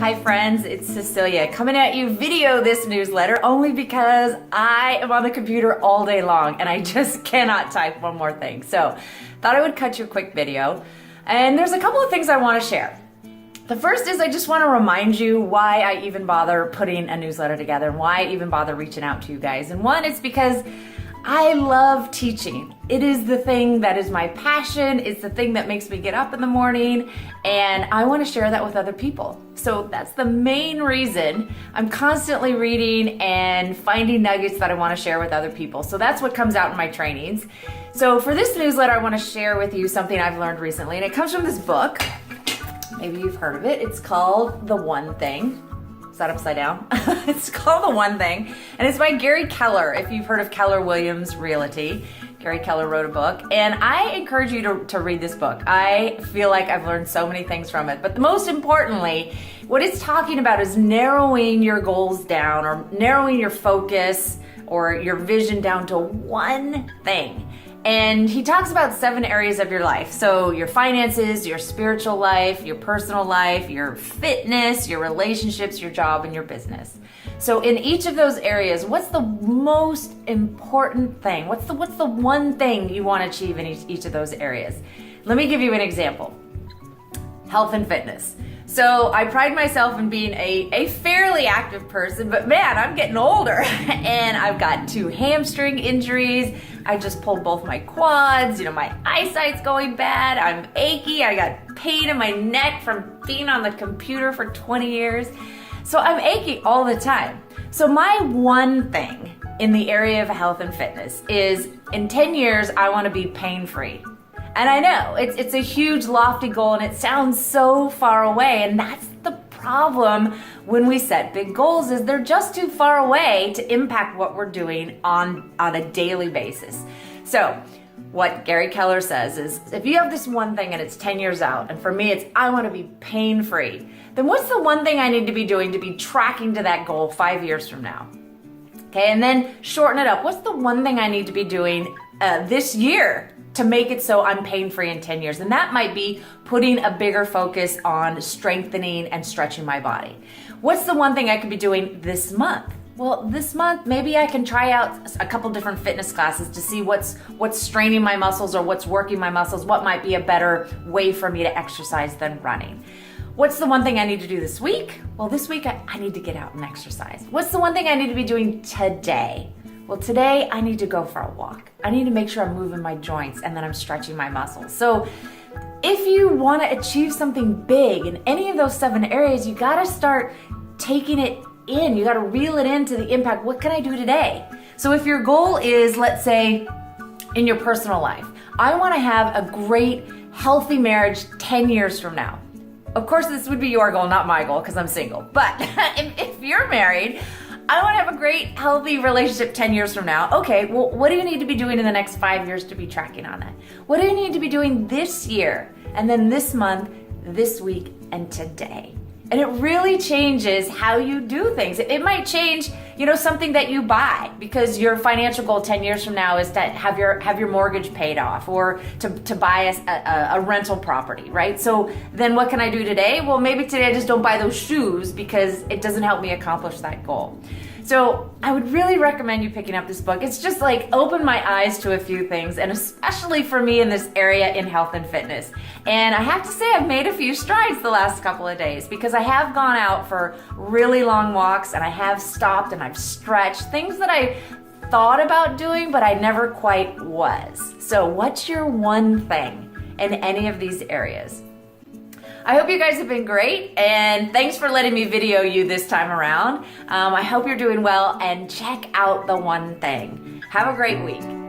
Hi friends, it's Cecilia coming at you video this newsletter only because I am on the computer all day long and I just cannot type one more thing. So thought I would cut you a quick video, and there's a couple of things I want to share. The first is I just want to remind you why I even bother putting a newsletter together and why I even bother reaching out to you guys. And one is because I love teaching. It is the thing that is my passion. It's the thing that makes me get up in the morning, and I want to share that with other people. So that's the main reason I'm constantly reading and finding nuggets that I want to share with other people. So that's what comes out in my trainings. So for this newsletter, I want to share with you something I've learned recently, and it comes from this book. Maybe you've heard of it. It's called The One Thing. Is that upside down? It's called The One Thing, and it's by Gary Keller. If you've heard of Keller Williams Realty, Gary Keller wrote a book, and I encourage you to read this book. I feel like I've learned so many things from it, but most importantly, what it's talking about is narrowing your goals down, or narrowing your focus or your vision down to one thing. And he talks about 7 areas of your life. So your finances, your spiritual life, your personal life, your fitness, your relationships, your job, and your business. So in each of those areas, what's the most important thing? What's the one thing you want to achieve in each of those areas? Let me give you an example. Health and fitness. So I pride myself in being a fairly active person, but man, I'm getting older and I've got 2 hamstring injuries. I just pulled both my quads, my eyesight's going bad. I'm achy. I got pain in my neck from being on the computer for 20 years. So I'm achy all the time. So my one thing in the area of health and fitness is in 10 years, I want to be pain-free. And I know it's a huge lofty goal and it sounds so far away, and that's the problem when we set big goals, is they're just too far away to impact what we're doing on a daily basis. So what Gary Keller says is, if you have this one thing and it's 10 years out, and for me it's I want to be pain-free, then what's the one thing I need to be doing to be tracking to that goal 5 years from now? Okay, and then shorten it up. What's the one thing I need to be doing this year to make it so I'm pain-free in 10 years? And that might be putting a bigger focus on strengthening and stretching my body. What's the one thing I could be doing this month? Well, this month, maybe I can try out a couple different fitness classes to see what's straining my muscles or what's working my muscles, what might be a better way for me to exercise than running. What's the one thing I need to do this week? Well, this week I need to get out and exercise. What's the one thing I need to be doing today? Well, today I need to go for a walk. I need to make sure I'm moving my joints and that I'm stretching my muscles. So if you want to achieve something big in any of those 7 areas, you got to start taking it in. You got to reel it into the impact. What can I do today? So if your goal is, let's say, in your personal life, I want to have a great, healthy marriage 10 years from now. Of course, this would be your goal, not my goal, because I'm single. But if you're married, I want to have a great, healthy relationship 10 years from now. Okay, well, what do you need to be doing in the next 5 years to be tracking on that? What do you need to be doing this year, and then this month, this week, and today? And it really changes how you do things. It might change, something that you buy, because your financial goal 10 years from now is to have your mortgage paid off, or to buy a rental property, right? So then what can I do today? Well, maybe today I just don't buy those shoes because it doesn't help me accomplish that goal. So I would really recommend you picking up this book. It's just like opened my eyes to a few things, and especially for me in this area in health and fitness. And I have to say I've made a few strides the last couple of days, because I have gone out for really long walks, and I have stopped and I've stretched, things that I thought about doing but I never quite was. So what's your one thing in any of these areas? I hope you guys have been great, and thanks for letting me video you this time around. I hope you're doing well, and check out The One Thing. Have a great week.